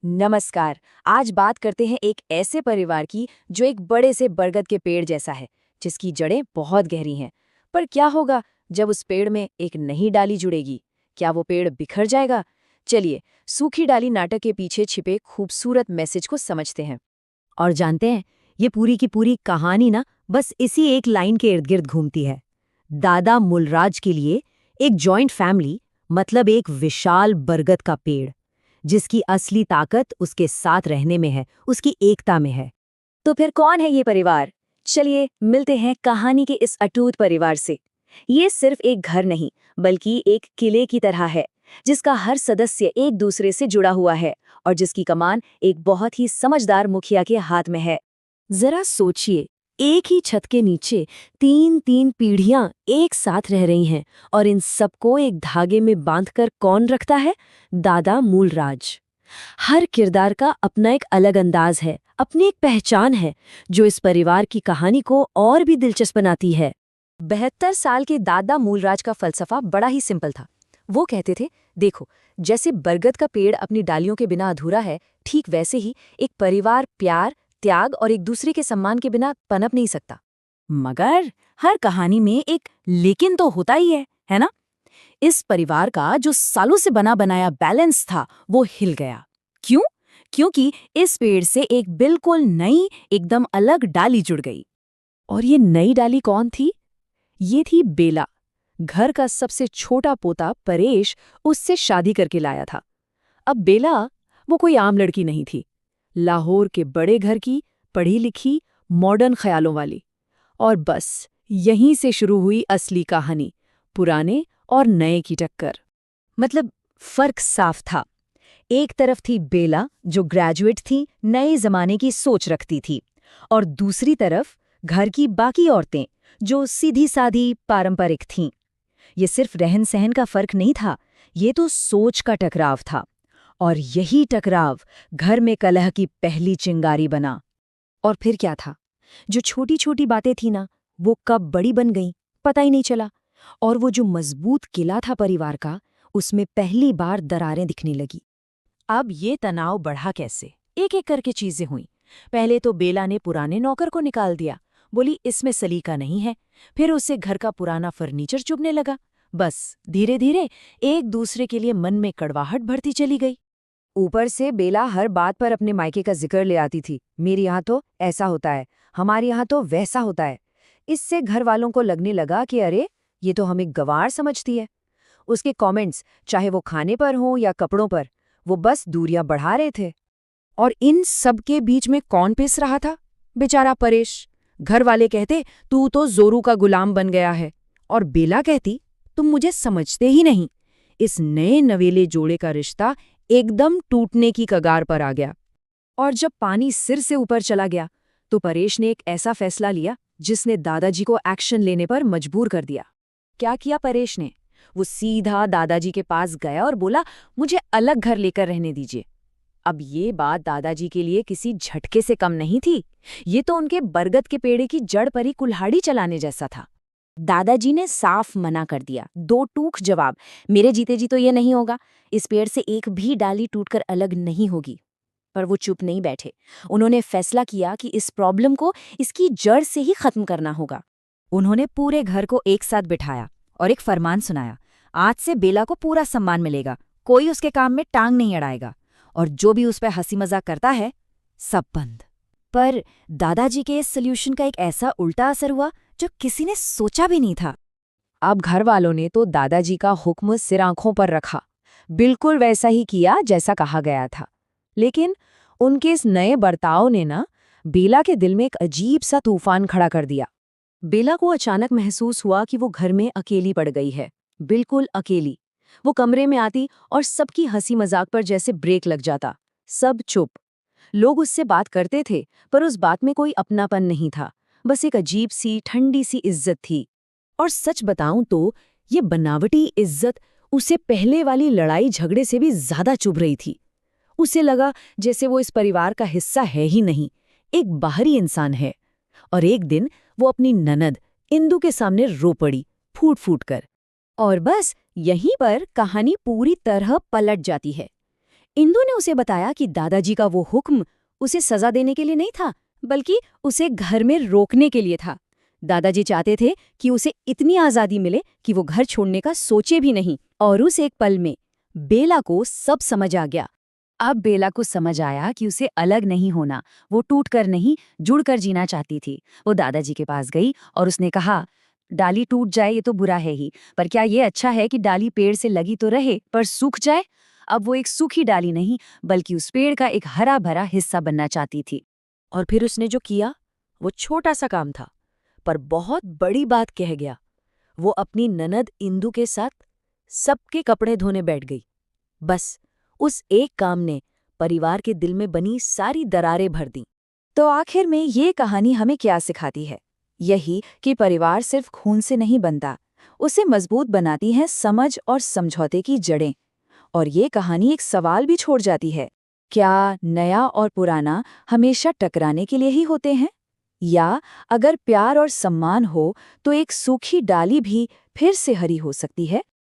नमस्कार। आज बात करते हैं एक ऐसे परिवार की जो एक बड़े से बरगद के पेड़ जैसा है, जिसकी जड़ें बहुत गहरी हैं। पर क्या होगा जब उस पेड़ में एक नई डाली जुड़ेगी? क्या वो पेड़ बिखर जाएगा? चलिए, सूखी डाली नाटक के पीछे छिपे खूबसूरत मैसेज को समझते हैं। और जानते हैं, ये पूरी की पूरी कहानी ना बस इसी एक लाइन के इर्द गिर्द घूमती है। दादा मूलराज के लिए एक जॉइंट फैमिली मतलब एक विशाल बरगद का पेड़, जिसकी असली ताकत उसके साथ रहने में है, उसकी एकता में है। तो फिर कौन है ये परिवार? चलिए मिलते हैं कहानी के इस अटूट परिवार से। ये सिर्फ एक घर नहीं, बल्कि एक किले की तरह है, जिसका हर सदस्य एक दूसरे से जुड़ा हुआ है और जिसकी कमान एक बहुत ही समझदार मुखिया के हाथ में है। जरा सोचिए, एक ही छत के नीचे तीन तीन पीढ़ियां एक साथ रह रही हैं, और इन सबको एक धागे में बांधकर कौन रखता है? दादा मूलराज। हर किरदार का अपना एक अलग अंदाज है, अपनी एक पहचान है, जो इस परिवार की कहानी को और भी दिलचस्प बनाती है। 72 साल के दादा मूलराज का फलसफा बड़ा ही सिंपल था। वो कहते थे, देखो, जैसे बरगद का पेड़ अपनी डालियों के बिना अधूरा है, ठीक वैसे ही एक परिवार प्यार, त्याग और एक दूसरे के सम्मान के बिना पनप नहीं सकता। मगर हर कहानी में एक लेकिन तो होता ही है ना? इस परिवार का जो सालों से बना बनाया बैलेंस था, वो हिल गया। क्यों? क्योंकि इस पेड़ से एक बिल्कुल नई, एकदम अलग डाली जुड़ गई। और ये नई डाली कौन थी? ये थी बेला। घर का सबसे छोटा पोता परेश उससे शादी करके लाया था। अब बेला वो कोई आम लड़की नहीं थी। लाहौर के बड़े घर की, पढ़ी लिखी, मॉडर्न ख्यालों वाली। और बस यहीं से शुरू हुई असली कहानी, पुराने और नए की टक्कर। मतलब फर्क साफ था। एक तरफ थी बेला, जो ग्रेजुएट थी, नए जमाने की सोच रखती थी, और दूसरी तरफ घर की बाकी औरतें, जो सीधी साधी पारंपरिक थीं। ये सिर्फ रहन सहन का फर्क नहीं था, ये तो सोच का टकराव था। और यही टकराव घर में कलह की पहली चिंगारी बना। और फिर क्या था? जो छोटी छोटी बातें थी ना, वो कब बड़ी बन गईं, पता ही नहीं चला। और वो जो मजबूत किला था परिवार का, उसमें पहली बार दरारें दिखने लगी। अब ये तनाव बढ़ा कैसे? एक एक करके चीजें हुईं। पहले तो बेला ने पुराने नौकर को निकाल दिया, बोली इसमें सलीका नहीं है। फिर उसे घर का पुराना फर्नीचर चुभने लगा। बस धीरे धीरे एक दूसरे के लिए मन में कड़वाहट बढ़ती चली गई। ऊपर से बेला हर बात पर अपने मायके का जिक्र ले आती थी। मेरे यहाँ तो ऐसा होता है, हमारे यहाँ तो वैसा होता है। इससे घर वालों को लगने लगा कि अरे, ये तो हमें गंवार समझती है। उसके कमेंट्स, चाहे वो खाने पर हों या कपड़ों पर, वो बस दूरियां बढ़ा रहे थे। और इन सब के बीच में कौन पिस रहा था? बेचारा परेश। घर वाले कहते तू तो जोरू का गुलाम बन गया है, और बेला कहती तुम मुझे समझते ही नहीं। इस नए नवेले जोड़े का रिश्ता एकदम टूटने की कगार पर आ गया। और जब पानी सिर से ऊपर चला गया, तो परेश ने एक ऐसा फैसला लिया जिसने दादाजी को एक्शन लेने पर मजबूर कर दिया। क्या किया परेश ने? वो सीधा दादाजी के पास गया और बोला, मुझे अलग घर लेकर रहने दीजिए। अब ये बात दादाजी के लिए किसी झटके से कम नहीं थी। ये तो उनके बरगद के पेड़ की जड़ पर ही कुल्हाड़ी चलाने जैसा था। दादाजी ने साफ मना कर दिया, दो टूक जवाब। मेरे जीते जी तो ये नहीं होगा। इस पेड़ से एक भी डाली टूटकर अलग नहीं होगी। पर वो चुप नहीं बैठे। उन्होंने फैसला किया कि इस प्रॉब्लम को इसकी जड़ से ही खत्म करना होगा। उन्होंने पूरे घर को एक साथ बिठाया और एक फरमान सुनाया, आज से बेला को पूरा सम्मान मिलेगा, कोई उसके काम में टांग नहीं अड़ाएगा, और जो भी उस पर हंसी मजाक करता है, सब बंद। पर दादाजी के इस सॉल्यूशन का एक ऐसा उल्टा असर हुआ जो किसी ने सोचा भी नहीं था। अब घर वालों ने तो दादाजी का हुक्म सिर आंखों पर रखा, बिल्कुल वैसा ही किया जैसा कहा गया था। लेकिन उनके इस नए बर्ताव ने ना बेला के दिल में एक अजीब सा तूफान खड़ा कर दिया। बेला को अचानक महसूस हुआ कि वो घर में अकेली पड़ गई है, बिल्कुल अकेली। वो कमरे में आती और सबकी हंसी मजाक पर जैसे ब्रेक लग जाता। सब चुप। लोग उससे बात करते थे, पर उस बात में कोई अपनापन नहीं था, बस एक अजीब सी ठंडी सी इज्जत थी। और सच बताऊं तो ये बनावटी इज्जत उसे पहले वाली लड़ाई झगड़े से भी ज्यादा चुभ रही थी। उसे लगा जैसे वो इस परिवार का हिस्सा है ही नहीं, एक बाहरी इंसान है। और एक दिन वो अपनी ननद इंदु के सामने रो पड़ी, फूट फूट कर। और बस यहीं पर कहानी पूरी तरह पलट जाती है। इंदु ने उसे बताया कि दादाजी का वो हुक्म उसे सजा देने के लिए नहीं था, बल्कि उसे घर में रोकने के लिए था। दादाजी चाहते थे कि उसे इतनी आज़ादी मिले कि वो घर छोड़ने का सोचे भी नहीं। और उस एक पल में बेला को सब समझ आ गया। अब बेला को समझ आया कि उसे अलग नहीं होना, वो टूटकर नहीं जुड़कर जीना चाहती थी। वो दादाजी के पास गई और उसने कहा, डाली टूट जाए ये तो बुरा है ही, पर क्या ये अच्छा है कि डाली पेड़ से लगी तो रहे पर सूख जाए? अब वो एक सूखी डाली नहीं बल्कि उस पेड़ का एक हरा भरा हिस्सा बनना चाहती थी। और फिर उसने जो किया वो छोटा सा काम था, पर बहुत बड़ी बात कह गया। वो अपनी ननद इंदु के साथ सबके कपड़े धोने बैठ गई। बस उस एक काम ने परिवार के दिल में बनी सारी दरारें भर दी। तो आखिर में ये कहानी हमें क्या सिखाती है? यही कि परिवार सिर्फ खून से नहीं बनता, उसे मजबूत बनाती हैं समझ और समझौते की जड़ें। और ये कहानी एक सवाल भी छोड़ जाती है, क्या नया और पुराना हमेशा टकराने के लिए ही होते हैं? या अगर प्यार और सम्मान हो तो एक सूखी डाली भी फिर से हरी हो सकती है?